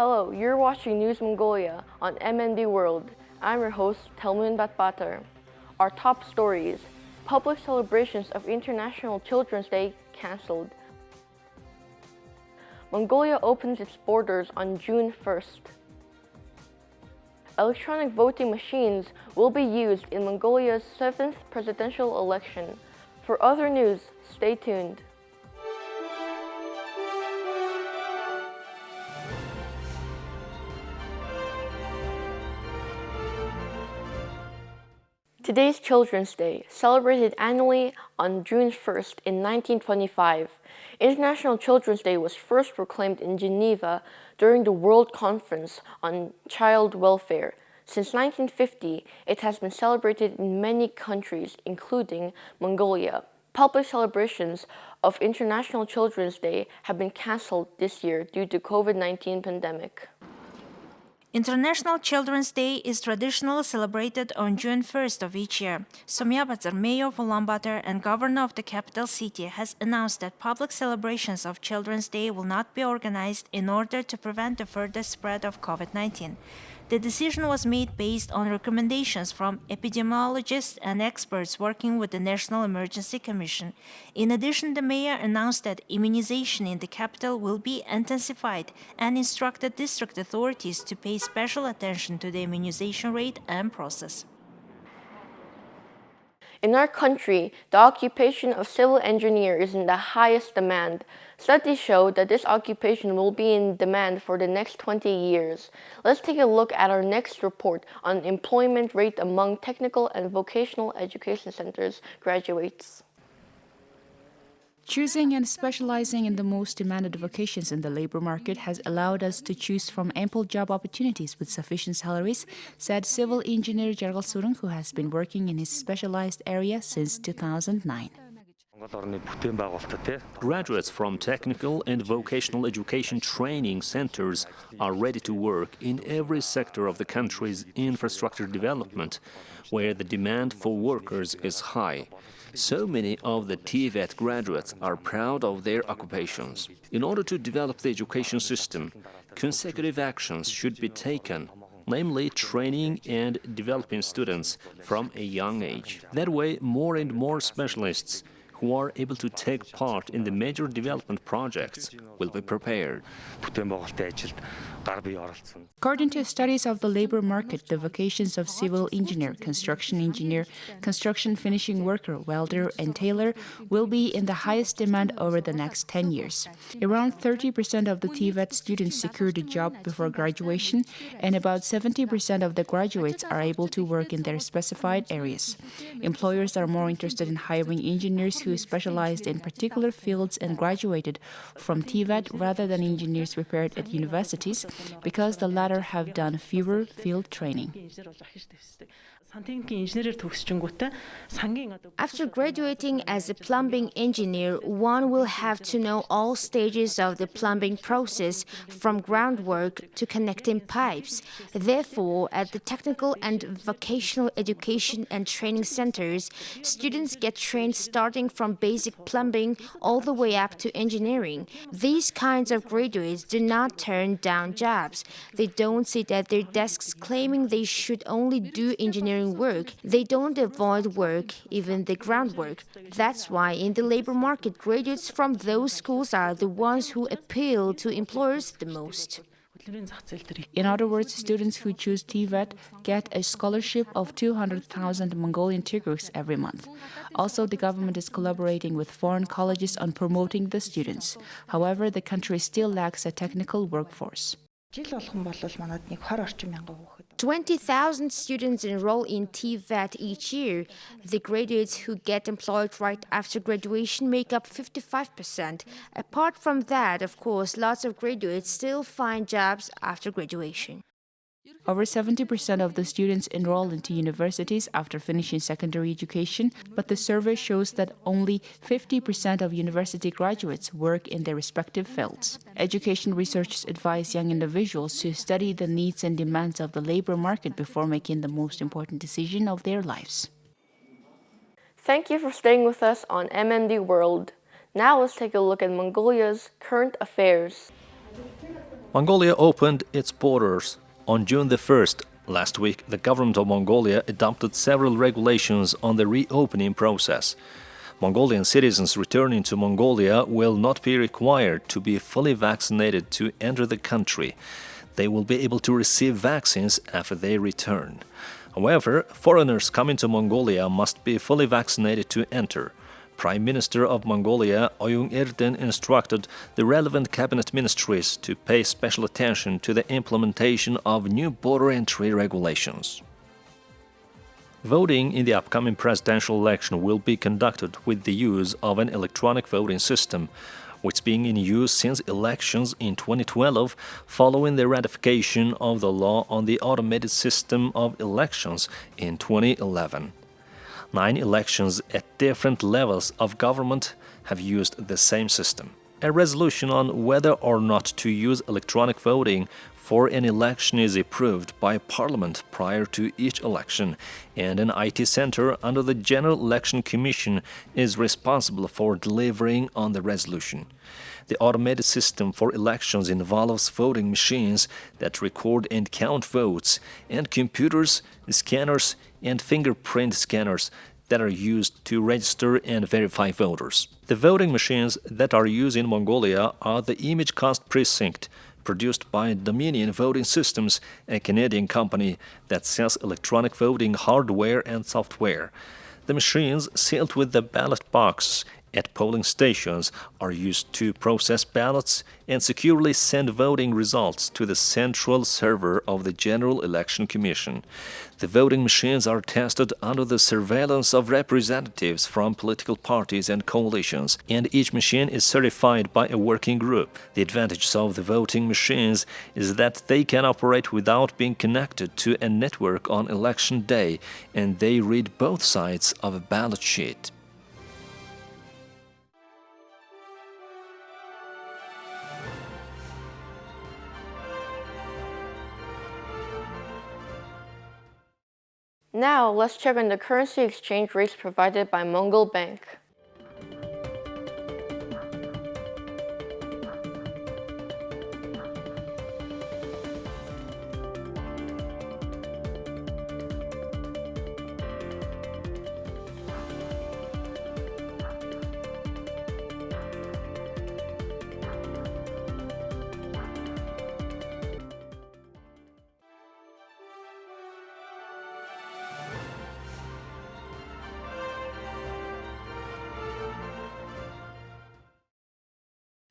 Hello, you're watching News Mongolia on MNB World. I'm your host, Telmun Batbatar. Our top stories: public celebrations of International Children's Day cancelled. Mongolia opens its borders on June 1st. Electronic voting machines will be used in Mongolia's 7th presidential election. For other news, stay tuned. Today's Children's Day, celebrated annually on June 1st in 1925. International Children's Day was first proclaimed in Geneva during the World Conference on Child Welfare. Since 1950, it has been celebrated in many countries, including Mongolia. Public celebrations of International Children's Day have been cancelled this year due to COVID-19 pandemic. International Children's Day is traditionally celebrated on June 1st of each year. Somyabatar, mayor of Ulaanbaatar and governor of the capital city, has announced that public celebrations of Children's Day will not be organized in order to prevent the further spread of COVID-19. The decision was made based on recommendations from epidemiologists and experts working with the National Emergency Commission. In addition, the mayor announced that immunization in the capital will be intensified and instructed district authorities to pay special attention to the immunization rate and process. In our country, the occupation of civil engineer is in the highest demand. Studies show that this occupation will be in demand for the next 20 years. Let's take a look at our next report on employment rate among technical and vocational education centers graduates. Choosing and specializing in the most demanded vocations in the labor market has allowed us to choose from ample job opportunities with sufficient salaries, said civil engineer Jargal Surung, who has been working in his specialized area since 2009. Graduates from technical and vocational education training centers are ready to work in every sector of the country's infrastructure development, where the demand for workers is high. So many of the TVET graduates are proud of their occupations. In order to develop the education system, consecutive actions should be taken, namely training and developing students from a young age. That way, more and more specialists who are able to take part in the major development projects will be prepared. According to studies of the labor market, the vocations of civil engineer, construction finishing worker, welder, and tailor will be in the highest demand over the next 10 years. Around 30% of the TVET students secured a job before graduation, and about 70% of the graduates are able to work in their specified areas. Employers are more interested in hiring engineers who specialized in particular fields and graduated from TVET rather than engineers prepared at universities, because the latter have done fewer field training. After graduating as a plumbing engineer, one will have to know all stages of the plumbing process, from groundwork to connecting pipes. Therefore, at the technical and vocational education and training centers, students get trained starting from basic plumbing all the way up to engineering. These kinds of graduates do not turn down jobs. They don't sit at their desks claiming they should only do engineering work. They don't avoid work, even the groundwork. That's why in the labor market, graduates from those schools are the ones who appeal to employers the most. In other words, students who choose TVET get a scholarship of 200,000 Mongolian Tigris every month. Also, the government is collaborating with foreign colleges on promoting the students. However, the country still lacks a technical workforce. 20,000 students enroll in TVET each year. The graduates who get employed right after graduation make up 55%. Apart from that, of course, lots of graduates still find jobs after graduation. Over 70% of the students enroll into universities after finishing secondary education, but the survey shows that only 50% of university graduates work in their respective fields. Education researchers advise young individuals to study the needs and demands of the labor market before making the most important decision of their lives. Thank you for staying with us on MNB World. Now let's take a look at Mongolia's current affairs. Mongolia opened its borders on June the 1st. Last week, the government of Mongolia adopted several regulations on the reopening process. Mongolian citizens returning to Mongolia will not be required to be fully vaccinated to enter the country. They will be able to receive vaccines after they return. However, foreigners coming to Mongolia must be fully vaccinated to enter. Prime Minister of Mongolia, Oyun Erden, instructed the relevant cabinet ministries to pay special attention to the implementation of new border entry regulations. Voting in the upcoming presidential election will be conducted with the use of an electronic voting system, which has been in use since elections in 2012 following the ratification of the law on the automated system of elections in 2011. 9 elections at different levels of government have used the same system. A resolution on whether or not to use electronic voting for an election is approved by Parliament prior to each election, and an IT center under the General Election Commission is responsible for delivering on the resolution. The automated system for elections involves voting machines that record and count votes, and computers, scanners, and fingerprint scanners that are used to register and verify voters. The voting machines that are used in Mongolia are the ImageCast Precinct, produced by Dominion Voting Systems, a Canadian company that sells electronic voting hardware and software. The machines, sealed with the ballot box at polling stations, are used to process ballots and securely send voting results to the central server of the General Election Commission. The voting machines are tested under the surveillance of representatives from political parties and coalitions, and each machine is certified by a working group. The advantage of the voting machines is that they can operate without being connected to a network on election day, and they read both sides of a ballot sheet. Now, let's check on the currency exchange rates provided by Mongol Bank.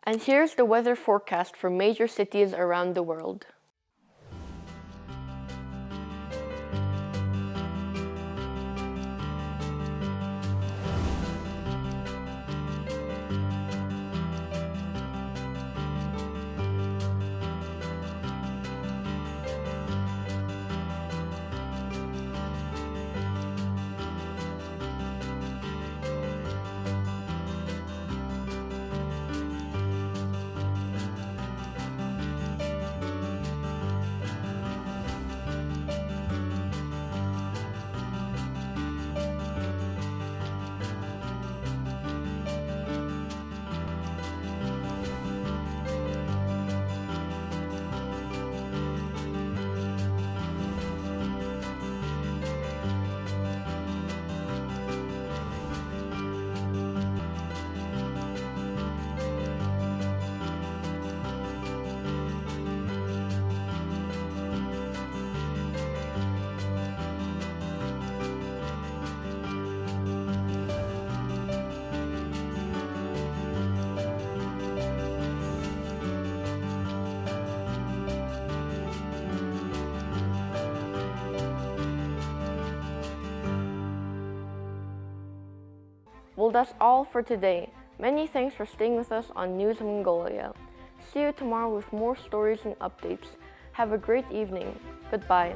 And here's the weather forecast for major cities around the world. Well, that's all for today. Many thanks for staying with us on News of Mongolia. See you tomorrow with more stories and updates. Have a great evening. Goodbye.